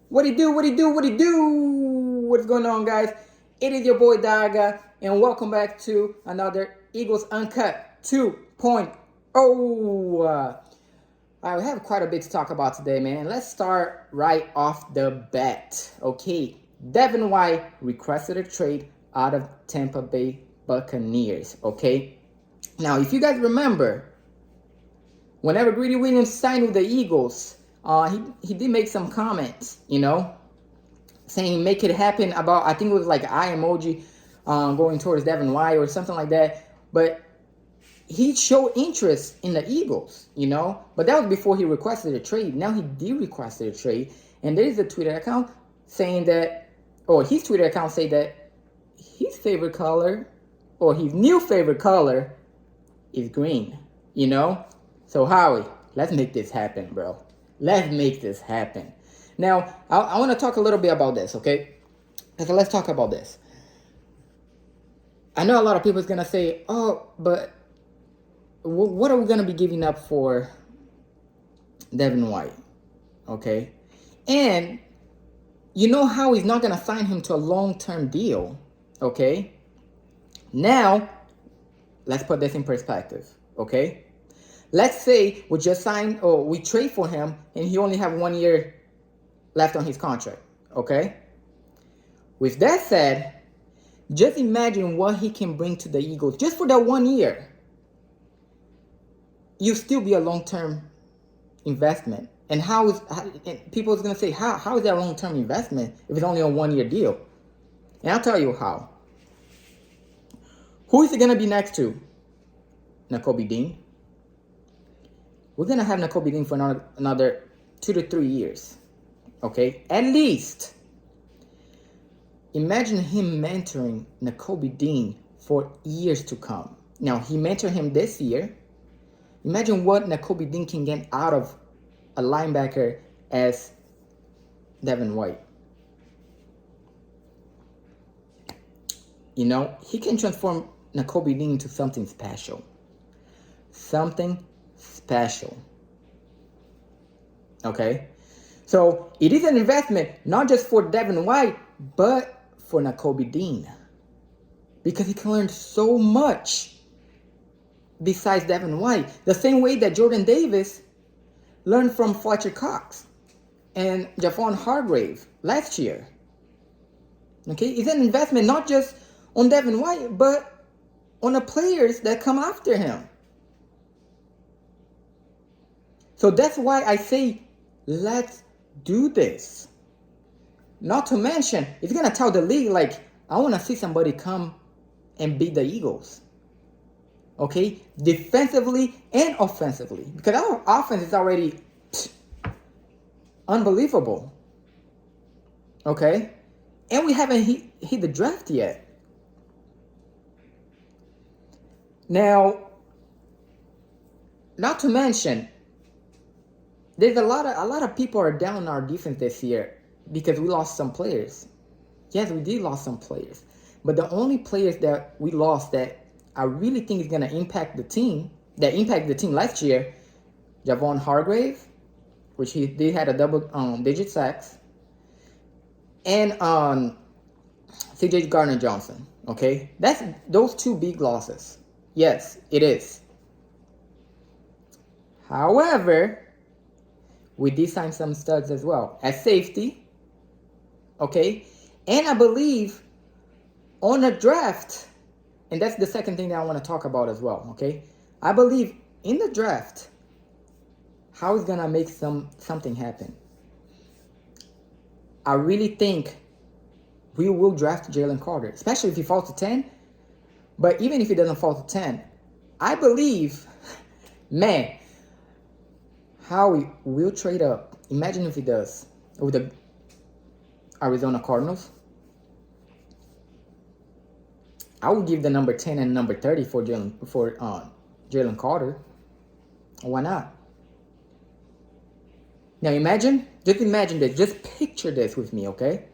What it do? What it do? What it do? What's going on, guys? It is your boy Daga, and welcome back to another Eagles Uncut 2.0. I have quite a bit to talk about today, man. Let's start right off the bat. Okay, Devin White requested a trade out of Tampa Bay Buccaneers. Okay, now if you guys remember, whenever Greedy Williams signed with the Eagles, he did make some comments, saying make it happen about, I think it was like an eye emoji going towards Devin White or something like that. But he showed interest in the Eagles, But that was before he requested a trade. Now he did request a trade. And there is a Twitter account saying that, or his Twitter account say that his favorite color, or his new favorite color, is green, So Howie, let's make this happen, bro. Let's make this happen. Now, I want to talk a little bit about this, okay? So let's talk about this. I know a lot of people is going to say, oh, but what are we going to be giving up for Devin White, okay? And you know how he's not going to sign him to a long-term deal, okay? Now, let's put this in perspective, okay? Let's say we just signed or we trade for him and he only have 1 year left on his contract, okay? With that said, just imagine what he can bring to the Eagles just for that 1 year. You'll still be a long-term investment. And and people is going to say, how is that a long-term investment if it's only a 1 year deal? And I'll tell you how. Who is he going to be next to? Nakobe Dean. We're going to have Nakobe Dean for another 2 to 3 years. Okay? At least. Imagine him mentoring Nakobe Dean for years to come. Now, he mentored him this year. Imagine what Nakobe Dean can get out of a linebacker as Devin White. He can transform Nakobe Dean into something special. Something special. Okay? So it is an investment, not just for Devin White, but for Nakobe Dean. Because he can learn so much besides Devin White. The same way that Jordan Davis learned from Fletcher Cox and Javon Hargrave last year. Okay? It's an investment not just on Devin White, but on the players that come after him. So that's why I say, let's do this. Not to mention, it's going to tell the league, I want to see somebody come and beat the Eagles. Okay? Defensively and offensively. Because our offense is already unbelievable. Okay? And we haven't hit the draft yet. Now, not to mention, there's a lot of people are down on our defense this year because we lost some players. Yes, we did lost some players. But the only players that we lost that I really think is going to impact the team, that impacted the team last year, Javon Hargrave, which they had a double-digit sacks, and C.J. Gardner-Johnson, okay? That's those two big losses. Yes, it is. However, we did sign some studs as well at safety. Okay? And I believe on the draft, and that's the second thing that I want to talk about as well. Okay? I believe in the draft, how is going to make something happen. I really think we will draft Jalen Carter, especially if he falls to 10. But even if he doesn't fall to 10, I believe, man, Howie will trade up. Imagine if he does with the Arizona Cardinals. I would give the number 10 and number 30 for Jalen Carter. Why not? Now just imagine this. Just picture this with me, okay?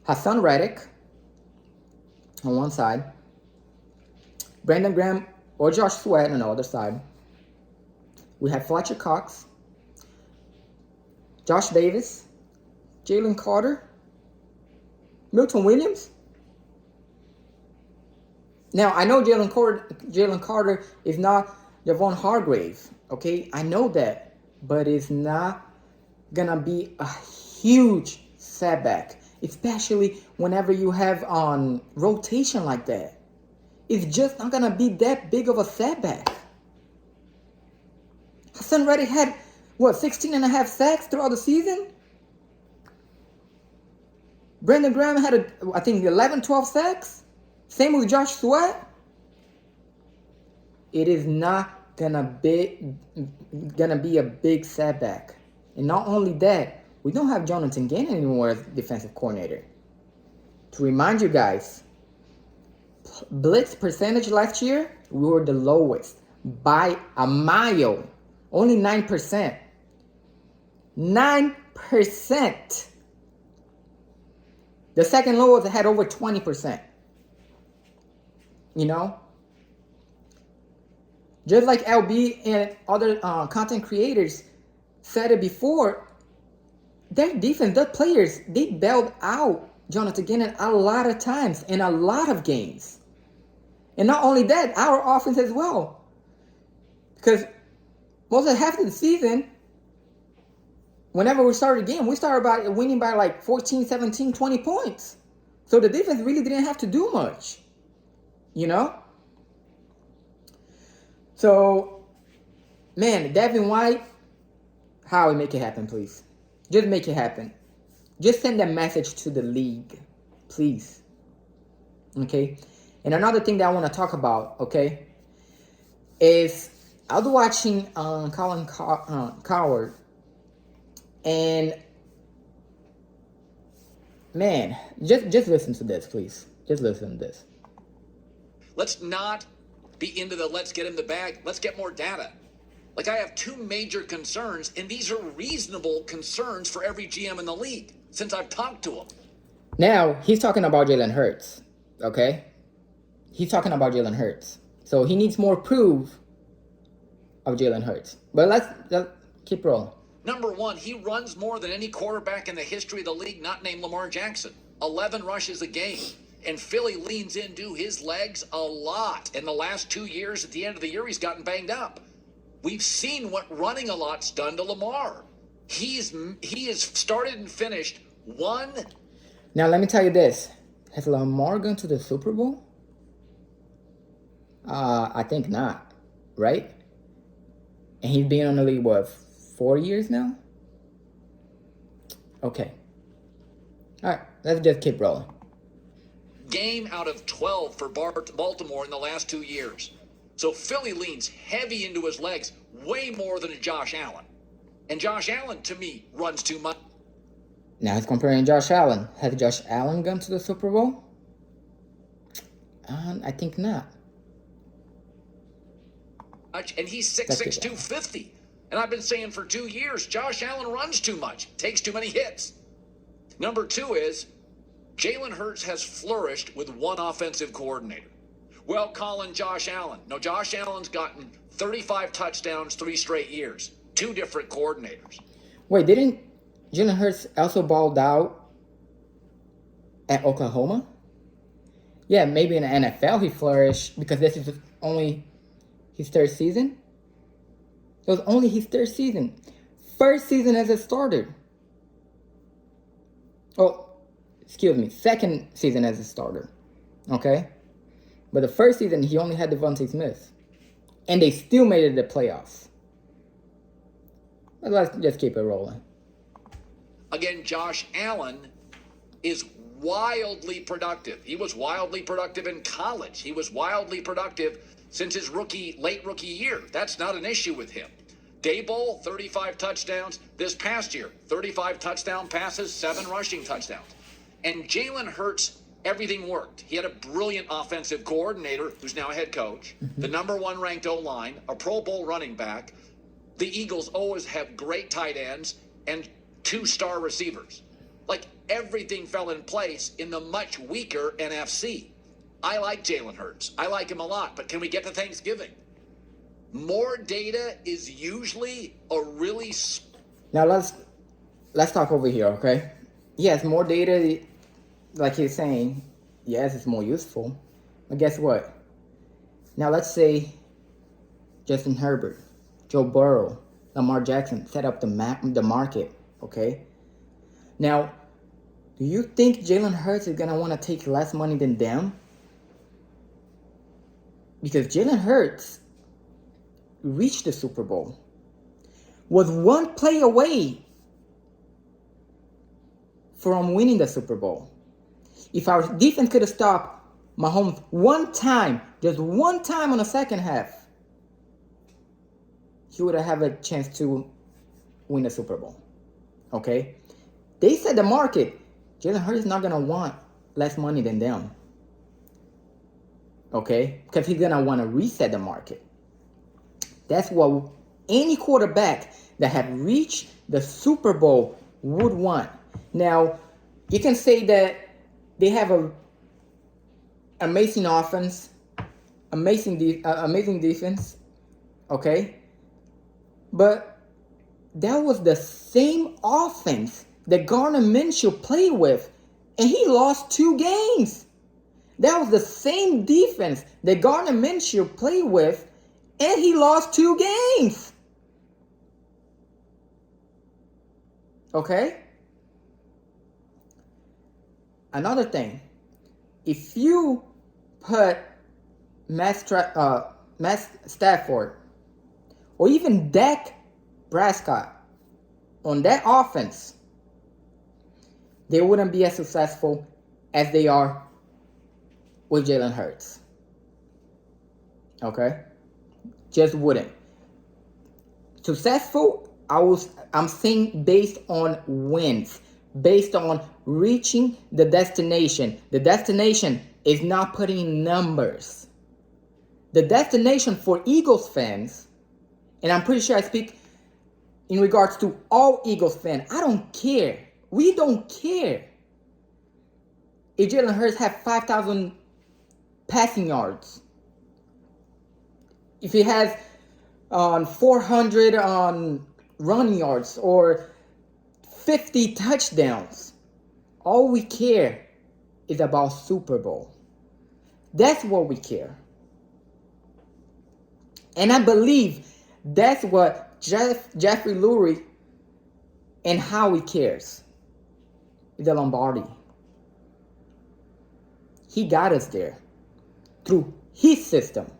Hassan Reddick on one side, Brandon Graham or Josh Sweat on the other side. We have Fletcher Cox, Josh Davis, Jalen Carter, Milton Williams. Now, I know Jalen Carter is not Javon Hargrave, okay? I know that, but it's not gonna be a huge setback, especially whenever you have on rotation like that. It's just not gonna be that big of a setback. Hassan Reddick had, 16 and a half sacks throughout the season? Brandon Graham had, I think, 11, 12 sacks? Same with Josh Sweat. It is not gonna be a big setback. And not only that, we don't have Jonathan Gannon anymore as defensive coordinator. To remind you guys, blitz percentage last year, we were the lowest by a mile. Only 9%. 9%. The second lowest had over 20%. You know? Just like LB and other content creators said it before, their defense, their players, they bailed out Jonathan Gannon a lot of times in a lot of games. And not only that, our offense as well. Because most of half of the season, whenever we started a game, we started by winning by like 14, 17, 20 points. So the defense really didn't have to do much. You know? So, man, Devin White, Howie, make it happen, please. Just make it happen. Just send that message to the league, please. Okay? And another thing that I want to talk about, okay, is I was watching Colin Cowherd, and man, just listen to this, please. Just listen to this. Let's not be into the let's get him the bag. Let's get more data. Like, I have two major concerns, and these are reasonable concerns for every GM in the league since I've talked to him. Now, he's talking about Jalen Hurts, okay? He's talking about Jalen Hurts. So he needs more proof of Jalen Hurts. But let's keep rolling. Number one, he runs more than any quarterback in the history of the league not named Lamar Jackson. 11 rushes a game. And Philly leans into his legs a lot. In the last 2 years, at the end of the year, he's gotten banged up. We've seen what running a lot's done to Lamar. He has started and finished one. Now, let me tell you this. Has Lamar gone to the Super Bowl? I think not, right? And he's been on the league, 4 years now? Okay. All right, let's just keep rolling. Game out of 12 for Baltimore in the last 2 years. So Philly leans heavy into his legs, way more than a Josh Allen. And Josh Allen, to me, runs too much. Now he's comparing Josh Allen. Has Josh Allen gone to the Super Bowl? I think not. And he's 6'6", 250. And I've been saying for 2 years, Josh Allen runs too much, takes too many hits. Number two is, Jalen Hurts has flourished with one offensive coordinator. Well, Colin, Josh Allen. No, Josh Allen's gotten 35 touchdowns 3 straight years. 2 different coordinators. Wait, didn't Jalen Hurts also balled out at Oklahoma? Yeah, maybe in the NFL he flourished because this is only his 3rd season. It was only his 3rd season. 1st season as a starter. Oh, excuse me, 2nd season as a starter. Okay? But the 1st season, he only had Devontae Smith. And they still made it to the playoffs. But let's just keep it rolling. Again, Josh Allen is wildly productive. He was wildly productive in college. He was wildly productive since his late rookie year. That's not an issue with him. Daboll, 35 touchdowns. This past year, 35 touchdown passes, 7 rushing touchdowns. And Jalen Hurts, everything worked. He had a brilliant offensive coordinator who's now a head coach, the number 1 ranked O-line, a Pro Bowl running back. The Eagles always have great tight ends and 2-star receivers. Like, everything fell in place in the much weaker NFC. I like Jalen Hurts. I like him a lot, but can we get to Thanksgiving? More data is usually a really... Now let's talk over here, okay? Yes, more data, like you're saying, yes, it's more useful. But guess what? Now let's say Justin Herbert, Joe Burrow, Lamar Jackson set up the market. Okay. Now, do you think Jalen Hurts is gonna want to take less money than them? Because Jalen Hurts reached the Super Bowl, was one play away from winning the Super Bowl. If our defense could have stopped Mahomes one time, just one time on the second half, he would have a chance to win the Super Bowl. Okay? They said the market, Jalen Hurts is not going to want less money than them. Okay? Because he's going to want to reset the market. That's what any quarterback that have reached the Super Bowl would want. Now, you can say that they have a amazing offense, amazing defense, okay? But that was the same offense that Gardner Minshew played with, and he lost 2 games. That was the same defense that Gardner Minshew played with, and he lost 2 games. Okay? Another thing, if you put Matt Stafford or even Dak Prescott on that offense, they wouldn't be as successful as they are with Jalen Hurts. Okay? Just wouldn't. Successful, I'm saying based on wins, based on reaching the destination. The destination is not putting in numbers. The destination for Eagles fans, and I'm pretty sure I speak in regards to all Eagles fans, I don't care. We don't care if Jalen Hurts have 5,000 passing yards. If he has 400 running yards or 50 touchdowns. All we care is about Super Bowl. That's what we care. And I believe that's what Jeffrey Lurie and Howie cares. The Lombardi. He got us there through his system.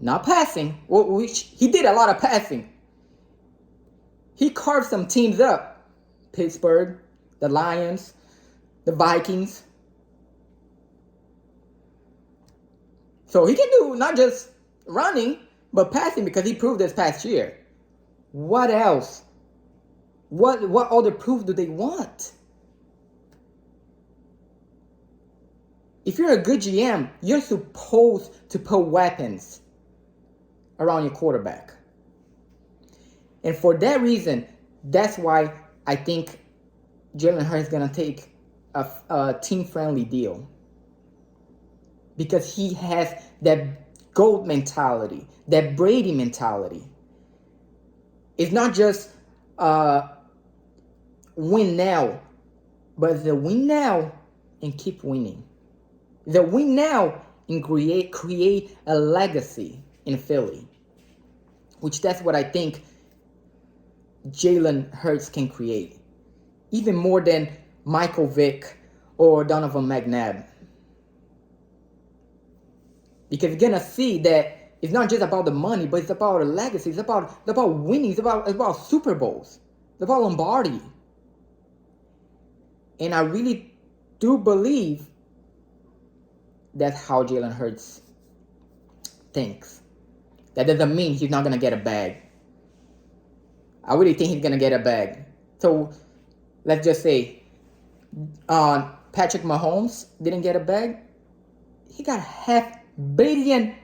Not passing, which he did a lot of passing. He carved some teams up. Pittsburgh, the Lions, the Vikings. So he can do not just running, but passing because he proved this past year. What else? What other proof do they want? If you're a good GM, you're supposed to put weapons around your quarterback. And for that reason, that's why I think Jalen Hurts is going to take a team-friendly deal. Because he has that GOAT mentality, that Brady mentality. It's not just win now, but the win now and keep winning. The win now and create a legacy in Philly. Which that's what I think Jalen Hurts can create. Even more than Michael Vick or Donovan McNabb. Because you're gonna see that it's not just about the money, but it's about a legacy. It's about winning. It's about Super Bowls. It's about Lombardi. And I really do believe that's how Jalen Hurts thinks. That doesn't mean he's not gonna get a bag. I really think he's gonna get a bag. So let's just say Patrick Mahomes didn't get a bag. He got $500 million.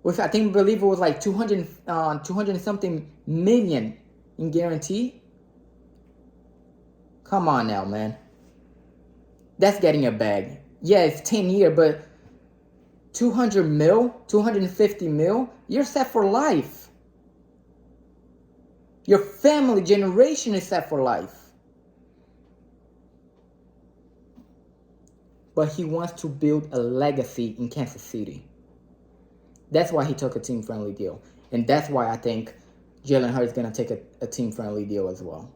With I believe it was like 200 something million in guarantee. Come on now, man. That's getting a bag. Yeah, it's 10 years, but 200 mil, 250 mil, you're set for life. Your family generation is set for life. But he wants to build a legacy in Kansas City. That's why he took a team-friendly deal. And that's why I think Jalen Hurts is going to take a team-friendly deal as well.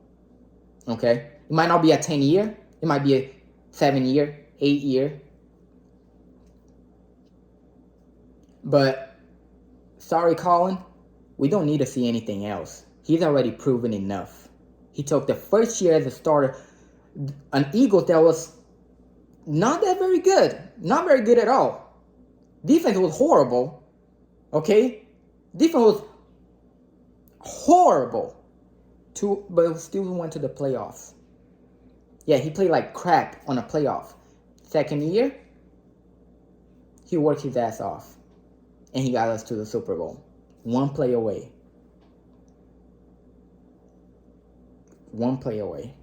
Okay? It might not be a 10-year. It might be a 7-year, 8-year. But, sorry, Colin, we don't need to see anything else. He's already proven enough. He took the first year as a starter, an Eagles that was not that very good. Not very good at all. Defense was horrible. Okay? Defense was horrible. But still went to the playoffs. Yeah, he played like crap on a playoff. Second year, he worked his ass off. And he got us to the Super Bowl. One play away. One play away.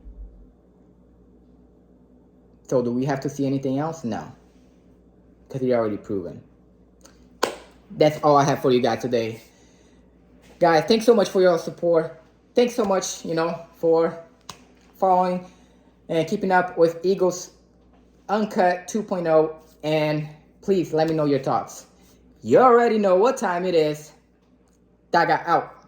So do we have to see anything else? No. Because he already proven. That's all I have for you guys today. Guys, thanks so much for your support. Thanks so much, for following and keeping up with Eagles Uncut 2.0. And please let me know your thoughts. You already know what time it is. Daga out.